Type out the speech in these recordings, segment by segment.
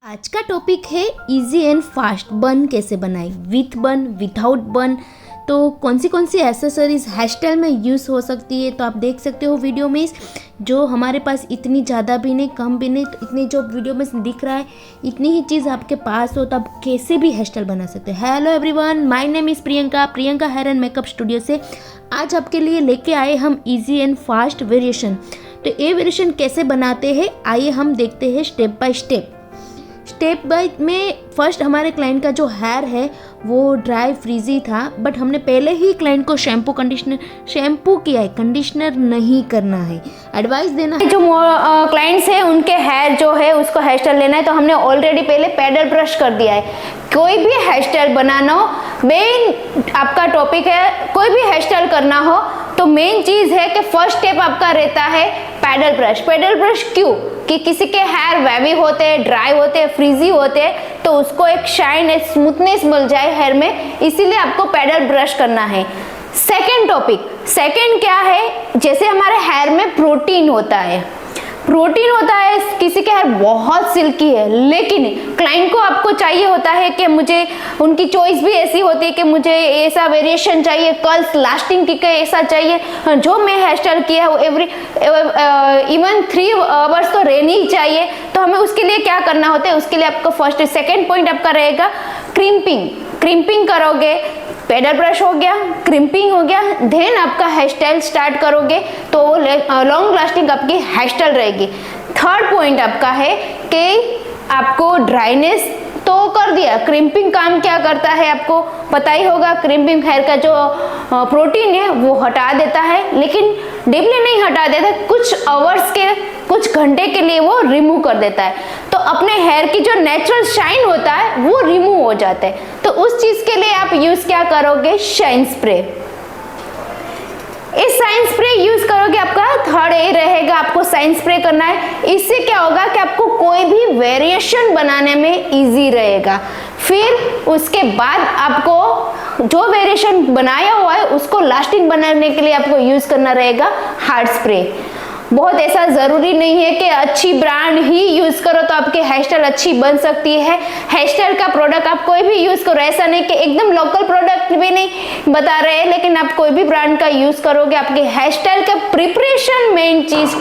आज का टॉपिक है इजी एंड फास्ट बन कैसे बनाए, विथ बन, विदाउट बन। तो कौन सी एसेसरीज हेयर स्टाइल में यूज़ हो सकती है, तो आप देख सकते हो वीडियो में। जो हमारे पास इतनी ज़्यादा भी नहीं, कम भी नहीं, तो इतनी जो वीडियो में दिख रहा है इतनी ही चीज़ आपके पास हो तो आप कैसे भी हेयर स्टाइल बना सकते हैं। Hello everyone, my name is Priyanka hair and makeup studio से आज आपके लिए लेके आए हम इजी एंड फास्ट वेरिएशन। तो ये वेरिएशन कैसे बनाते हैं आइए हम देखते हैं स्टेप बाय स्टेप बाय में। फर्स्ट हमारे क्लाइंट का जो हेयर है वो ड्राई फ्रीजी था, बट हमने पहले ही क्लाइंट को शैम्पू किया है, कंडीशनर नहीं करना है, एडवाइस देना है। जो क्लाइंट्स है उनके हेयर जो है उसको हेयर स्टाइल लेना है तो हमने ऑलरेडी पहले पैडल ब्रश कर दिया है। कोई भी हेयर स्टाइल बनाना हो, मेन आपका टॉपिक है, कोई भी हेयर स्टाइल करना हो तो मेन चीज़ है कि फर्स्ट स्टेप आपका रहता है पैडल ब्रश। पैडल ब्रश क्यों? कि किसी के हेयर वेवी होते हैं, ड्राई होते हैं, फ्रीजी होते हैं, तो उसको एक शाइन, एक स्मूथनेस मिल जाए हेयर में, इसीलिए आपको पैडल ब्रश करना है। सेकंड क्या है, जैसे हमारे हेयर में प्रोटीन होता है, किसी के हेयर बहुत सिल्की है लेकिन क्लाइंट को आपको चाहिए होता है कि मुझे, उनकी चॉइस भी ऐसी होती है कि मुझे ऐसा वेरिएशन चाहिए, कर्ल्स लास्टिंग टिके ऐसा चाहिए, जो मैं हेयर स्टाइल किया है वो इवन 3 आवर्स तो रहनी ही चाहिए। तो हमें उसके लिए क्या करना होता है, उसके लिए आपको सेकेंड पॉइंट आपका रहेगा क्रिम्पिंग करोगे, पैडल ब्रश हो गया, क्रिम्पिंग हो गया, देन आपका हेयर स्टाइल स्टार्ट करोगे तो लॉन्ग लास्टिंग आपकी हेयर स्टाइल रहेगी। थर्ड पॉइंट आपका है कि आपको ड्राइनेस तो कर दिया, क्रिम्पिंग काम क्या करता है आपको पता ही होगा। क्रिम्पिंग हेयर का जो प्रोटीन है वो हटा देता है, लेकिन डीपली नहीं हटा देता, कुछ घंटे के लिए वो रिमूव कर देता है। तो अपने हेयर की जो नेचुरल शाइन होता है वो रिमूव हो जाता है। तो उस चीज के लिए आप यूज क्या करोगे, शाइन स्प्रे। इस शाइन स्प्रे यूज करोगे, आपका थर्ड ए रहेगा, आपको शाइन स्प्रे करना है। इससे क्या होगा कि आपको कोई भी वेरिएशन बनाने में इजी रहेगा। फिर उसके बाद आपको जो वेरिएशन बनाया हुआ है उसको लास्टिंग बनाने के लिए आपको यूज करना रहेगा हार्ड स्प्रे। बहुत ऐसा जरूरी नहीं है कि अच्छी ब्रांड ही यूज करो तो आपकी हेयर स्टाइल अच्छी बन सकती है। हेयर स्टाइल का प्रोडक्ट आप कोई भी यूज करो, ऐसा नहीं कि एकदम लोकल प्रोडक्ट भी नहीं बता रहे हैं, लेकिन आप कोई भी ब्रांड का यूज करोगे, आपके हेयर स्टाइल का प्रिपरेशन मेन चीज,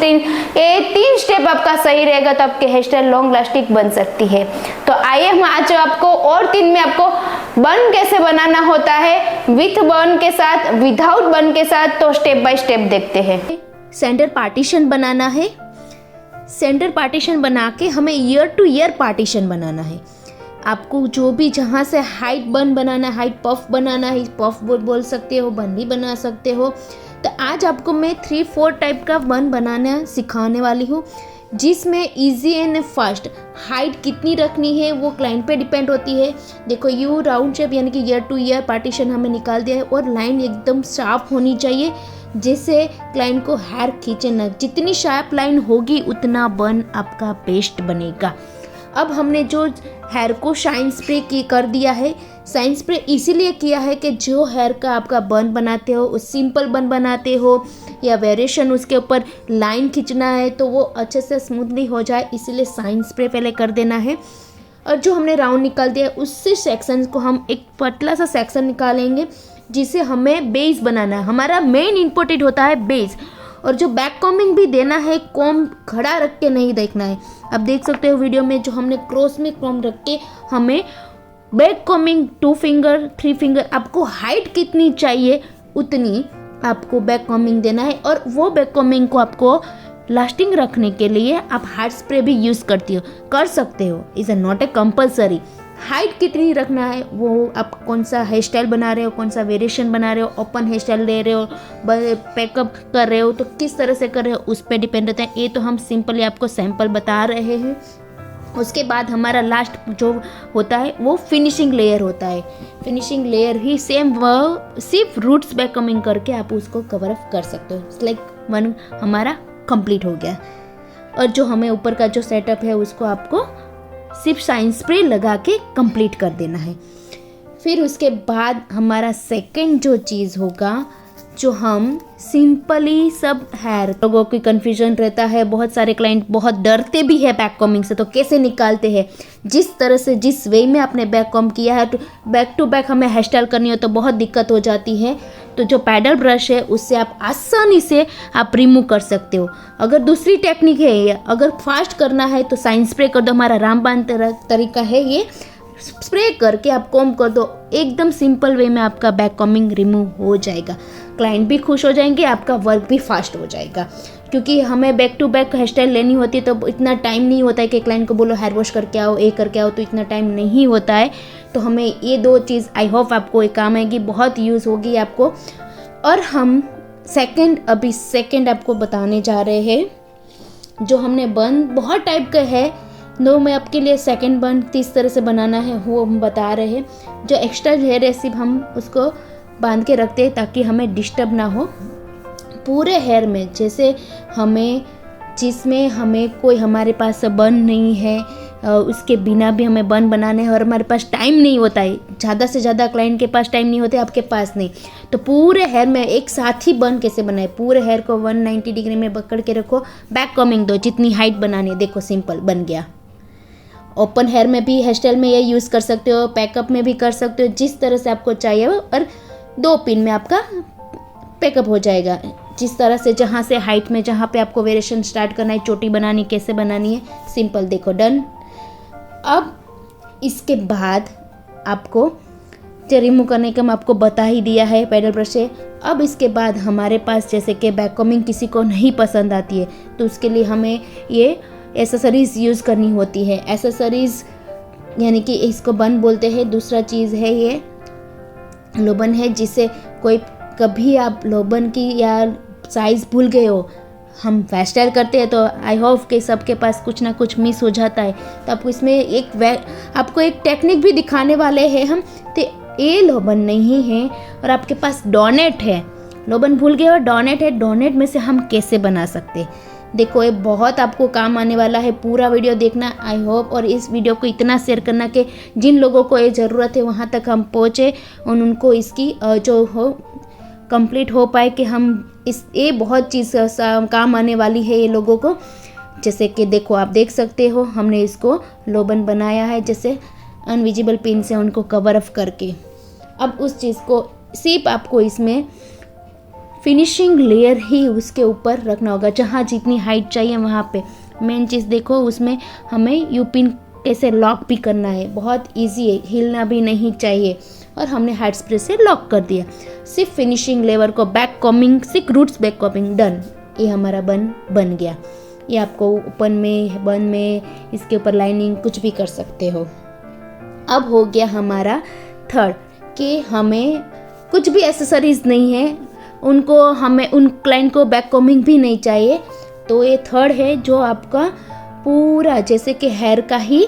ये 3 स्टेप आपका सही रहेगा तो आपके हेयर स्टाइल लॉन्ग लास्टिंग बन सकती है। तो आइए हम आज आपको और 3 में आपको बन कैसे बनाना होता है, विथ बन के साथ, विदाउट बन के साथ, तो स्टेप बाय स्टेप देखते हैं। सेंटर पार्टीशन बनाना है। सेंटर पार्टीशन बना के हमें ईयर टू ईयर पार्टीशन बनाना है। आपको जो भी जहाँ से हाइट बन बनाना है, हाइट पफ बनाना है, पफ बोल सकते हो, बन भी बना सकते हो। तो आज आपको मैं 3-4 टाइप का बन बनाना सिखाने वाली हूँ, जिसमें इजी एंड फास्ट। हाइट कितनी रखनी है वो क्लाइंट पे डिपेंड होती है। देखो यू राउंड शेप यानी कि ईयर टू ईयर पार्टीशन हमें निकाल दिया है, और लाइन एकदम शार्प होनी चाहिए जिससे क्लाइंट को हेयर खींचे न। जितनी शार्प लाइन होगी उतना बन आपका बेस्ट बनेगा। अब हमने जो हेयर को शाइन स्प्रे कर दिया है, शाइन स्प्रे इसीलिए किया है कि जो हेयर का आपका बन बनाते हो, उस सिंपल बन बनाते हो या वेरिएशन उसके ऊपर लाइन खींचना है तो वो अच्छे से स्मूथली हो जाए, इसीलिए शाइन स्प्रे पहले कर देना है। और जो हमने राउंड निकाल दिया उससे सेक्शन को हम एक पतला सा सेक्शन निकालेंगे जिसे हमें बेस बनाना है। हमारा मेन इम्पोर्टेंट होता है बेस। और जो बैक कॉम्बिंग भी देना है, कॉम्ब खड़ा रख के नहीं देखना है। अब देख सकते हो वीडियो में जो हमने क्रॉस में कॉम्ब रख के हमें बैक कॉम्बिंग 2 फिंगर 3 फिंगर, आपको हाइट कितनी चाहिए उतनी आपको बैक कॉम्बिंग देना है। और वो बैक कॉम्बिंग को आपको लास्टिंग रखने के लिए आप हार्ड स्प्रे भी यूज़ कर सकते हो, is not a compulsory. Height कितनी रखना है वो आप कौन सा हेयर स्टाइल बना रहे हो, कौन सा वेरिएशन बना रहे हो, ओपन हेयर स्टाइल ले रहे हो, पैकअप कर रहे हो, तो किस तरह से कर रहे हो उस पर डिपेंड रहता है। ये तो हम सिंपली आपको सैंपल बता रहे हैं। उसके बाद हमारा लास्ट जो होता है वो फिनिशिंग लेयर होता है। फिनिशिंग लेयर ही सेम सिर्फ रूट्स बैक कमिंग करके आप उसको कवर अप कर सकते हो। इट्स लाइक वन हमारा कंप्लीट हो गया। और जो हमें ऊपर का जो सेटअप है उसको आपको सिर्फ शाइन स्प्रे लगा के कंप्लीट कर देना है। फिर उसके बाद हमारा सेकंड जो चीज़ होगा जो हम सिंपली सब हेयर, लोगों की कन्फ्यूजन रहता है, बहुत सारे क्लाइंट बहुत डरते भी है बैक कॉमिंग से, तो कैसे निकालते हैं। जिस तरह से जिस वे में आपने बैक कॉम किया है, तो बैक टू बैक हमें हेयर स्टाइल करनी हो तो बहुत दिक्कत हो जाती है। तो जो पैडल ब्रश है उससे आप आसानी से आप रिमूव कर सकते हो। अगर दूसरी टेक्निक है, ये अगर फास्ट करना है तो साइन स्प्रे कर दो, हमारा रामबाण तरीका है ये, स्प्रे करके आप कॉम कर दो, एकदम सिंपल वे में आपका बैक कॉमिंग रिमूव हो जाएगा। क्लाइंट भी खुश हो जाएंगे, आपका वर्क भी फास्ट हो जाएगा। क्योंकि हमें back to back hair style लेनी होती है तो इतना टाइम नहीं होता है कि क्लाइंट को बोलो हेयर वॉश करके आओ, ये करके आओ, तो इतना टाइम नहीं होता है। तो हमें ये 2 चीज़ आई होप आपको एक काम आएगी, बहुत यूज़ होगी आपको। और हम अभी सेकेंड आपको बताने जा रहे हैं। जो हमने बन बहुत टाइप का है, मैं आपके लिए सेकंड बन किस तरह से बनाना है वो हम बता रहे हैं। जो एक्स्ट्रा हेयर रेसिप हम उसको बांध के रखते हैं ताकि हमें डिस्टर्ब ना हो पूरे हेयर में। जैसे जिसमें हमें कोई हमारे पास बन नहीं है, उसके बिना भी हमें बन बनाने हैं और हमारे पास टाइम नहीं होता है, ज़्यादा से ज़्यादा क्लाइंट के पास टाइम नहीं होते, आपके पास नहीं, तो पूरे हेयर में एक साथ ही बन कैसे बनाए। पूरे हेयर को 190 डिग्री में पकड़ के रखो, बैक कॉमिंग दो, जितनी हाइट बनानी है, देखो सिंपल बन गया। ओपन हेयर में भी हेयर स्टाइल में ये यूज़ कर सकते हो, पैकअप में भी कर सकते हो, जिस तरह से आपको चाहिए हो। और 2 पिन में आपका पैकअप हो जाएगा, जिस तरह से जहाँ से हाइट में जहाँ पे आपको वेरिएशन स्टार्ट करना है, चोटी बनानी कैसे बनानी है, सिंपल देखो डन। अब इसके बाद आपको जो रिमूव करने का मैं आपको बता ही दिया है पैडल ब्रश से। अब इसके बाद हमारे पास जैसे कि बैक कॉमिंग किसी को नहीं पसंद आती है तो उसके लिए हमें ये एसेसरीज़ यूज़ करनी होती है। एसेसरीज़ यानी कि इसको बन बोलते हैं। दूसरा चीज़ है ये लोबन है, जिससे कोई कभी आप लोबन की या साइज़ भूल गए हो, हम हेयर स्टाइल करते हैं तो आई होप कि सबके पास कुछ ना कुछ मिस हो जाता है। तो आपको इसमें आपको एक टेक्निक भी दिखाने वाले हैं हम। तो ये लोबन नहीं है और आपके पास डोनेट है, लोबन भूल गए और डोनेट है, डोनेट में से हम कैसे बना सकते हैं, देखो ये बहुत आपको काम आने वाला है। पूरा वीडियो देखना आई होप, और इस वीडियो को इतना शेयर करना कि जिन लोगों को ये ज़रूरत है वहाँ तक हम पहुँचे और उनको इसकी जो हो कंप्लीट हो पाए कि हम ये बहुत चीज़ काम आने वाली है ये लोगों को। जैसे कि देखो आप देख सकते हो हमने इसको लोबन बनाया है, जैसे अनविजिबल पिन से उनको कवर अप करके। अब उस चीज़ को सिर्फ आपको इसमें फिनिशिंग लेयर ही उसके ऊपर रखना होगा, जहाँ जितनी हाइट चाहिए वहाँ पे। मेन चीज़ देखो उसमें हमें यू पिन कैसे लॉक भी करना है, बहुत इजी है, हिलना भी नहीं चाहिए। और हमने हेयर स्प्रे से लॉक कर दिया। सिर्फ फिनिशिंग लेवर को बैक कॉमिंग, सिर्फ रूट्स बैक कॉमिंग डन। ये हमारा बन गया। ये आपको ओपन में बन में इसके ऊपर लाइनिंग कुछ भी कर सकते हो। अब हो गया हमारा थर्ड कि हमें कुछ भी एसेसरीज नहीं है, उनको हमें उन क्लाइंट को बैक कॉमिंग भी नहीं चाहिए। तो ये थर्ड है जो आपका पूरा जैसे कि हेयर का ही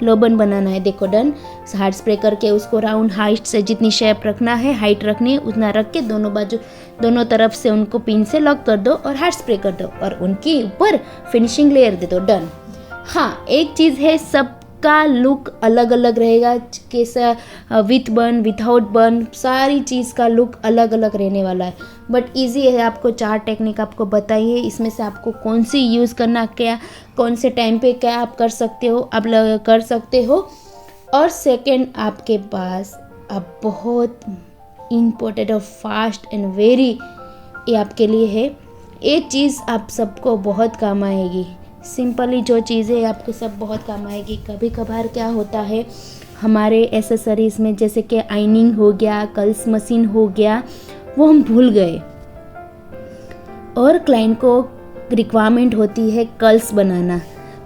लोबन बनाना है। देखो डन। हार्ड स्प्रे करके उसको राउंड हाइट से जितनी शेप रखना है, हाइट रखनी है उतना रख के दोनों तरफ से उनको पिन से लॉक कर दो और हार्ड स्प्रे कर दो और उनके ऊपर फिनिशिंग लेयर दे दो, डन। हाँ, एक चीज़ है, सबका लुक अलग अलग रहेगा, कैसा विथ बन विथआउट बन, सारी चीज़ का लुक अलग अलग रहने वाला है। बट इजी है, आपको 4 टेक्निक आपको बताइए, इसमें से आपको कौन सी यूज़ करना, क्या कौन से टाइम पे क्या आप कर सकते हो, आप कर सकते हो। और सेकंड आपके पास अब बहुत इम्पोर्टेंट और फास्ट एंड वेरी ये आपके लिए है, एक चीज़ आप सबको बहुत काम आएगी। सिंपली जो चीज़ें आपको सब बहुत काम आएगी। कभी कभार क्या होता है हमारे एसेसरीज़ में, जैसे कि आइनिंग हो गया, कर्ल्स मशीन हो गया, वो हम भूल गए और क्लाइंट को रिक्वायरमेंट होती है कर्ल्स बनाना।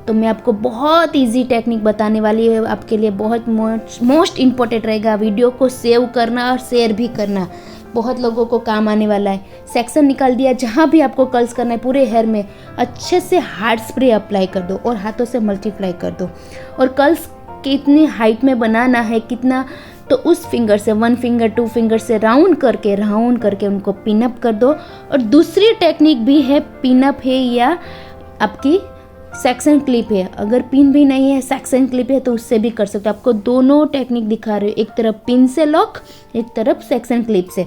तो मैं आपको बहुत इजी टेक्निक बताने वाली है, आपके लिए बहुत मोस्ट इम्पोर्टेंट रहेगा। वीडियो को सेव करना और शेयर भी करना, बहुत लोगों को काम आने वाला है। सेक्शन निकाल दिया, जहाँ भी आपको कर्ल्स करना है पूरे हेयर में अच्छे से हार्ड स्प्रे अप्लाई कर दो और हाथों से मल्टीप्लाई कर दो। और कर्ल्स कितनी हाइट में बनाना है, कितना, तो उस फिंगर से 1 फिंगर 2 फिंगर से राउंड करके उनको पिनअप कर दो। और दूसरी टेक्निक भी है, पिनअप है या आपकी सेक्शन क्लिप है, अगर पिन भी नहीं है सेक्शन क्लिप है तो उससे भी कर सकते हो। आपको दोनों टेक्निक दिखा रहे हो, एक तरफ पिन से लॉक, एक तरफ सेक्शन क्लिप से।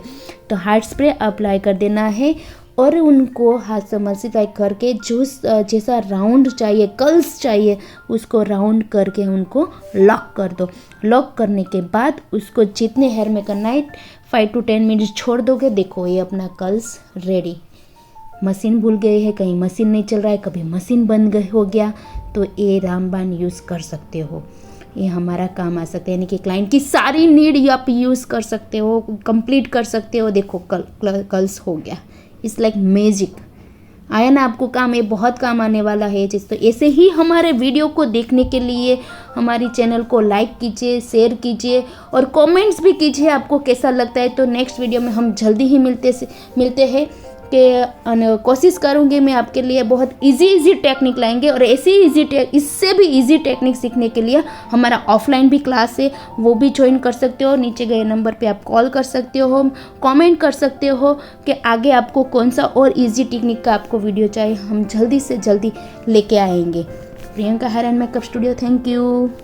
तो हार्ड स्प्रे अप्लाई कर देना है और उनको हाथ से मल्टीप्लाई करके जो जैसा राउंड चाहिए, कर्ल्स चाहिए, उसको राउंड करके उनको लॉक कर दो। लॉक करने के बाद उसको जितने हेयर में करना है 5 to 10 मिनट छोड़ दोगे। देखो ये अपना कर्ल्स रेडी। मशीन भूल गए हैं, कहीं मशीन नहीं चल रहा है, कभी मशीन बंद हो गया, तो ये रामबाण यूज़ कर सकते हो। ये हमारा काम आ सकता है, यानी कि क्लाइंट की सारी नीड आप यूज़ कर सकते हो, कंप्लीट कर सकते हो। देखो कर्ल्स हो गया। It's like magic. आया ना आपको काम? ये बहुत काम आने वाला है। तो ऐसे ही हमारे वीडियो को देखने के लिए हमारी चैनल को लाइक कीजिए, शेयर कीजिए और कमेंट्स भी कीजिए आपको कैसा लगता है। तो नेक्स्ट वीडियो में हम जल्दी ही मिलते हैं कि कोशिश करूँगी मैं आपके लिए बहुत इजी टेक्निक लाएंगे। और ऐसी इससे भी इजी टेक्निक सीखने के लिए हमारा ऑफलाइन भी क्लास है, वो भी ज्वाइन कर सकते हो। नीचे गए नंबर पे आप कॉल कर सकते हो, कमेंट कर सकते हो कि आगे आपको कौन सा और इजी टेक्निक का आपको वीडियो चाहिए, हम जल्दी से जल्दी लेके आएंगे। Priyanka hair and makeup studio, thank you.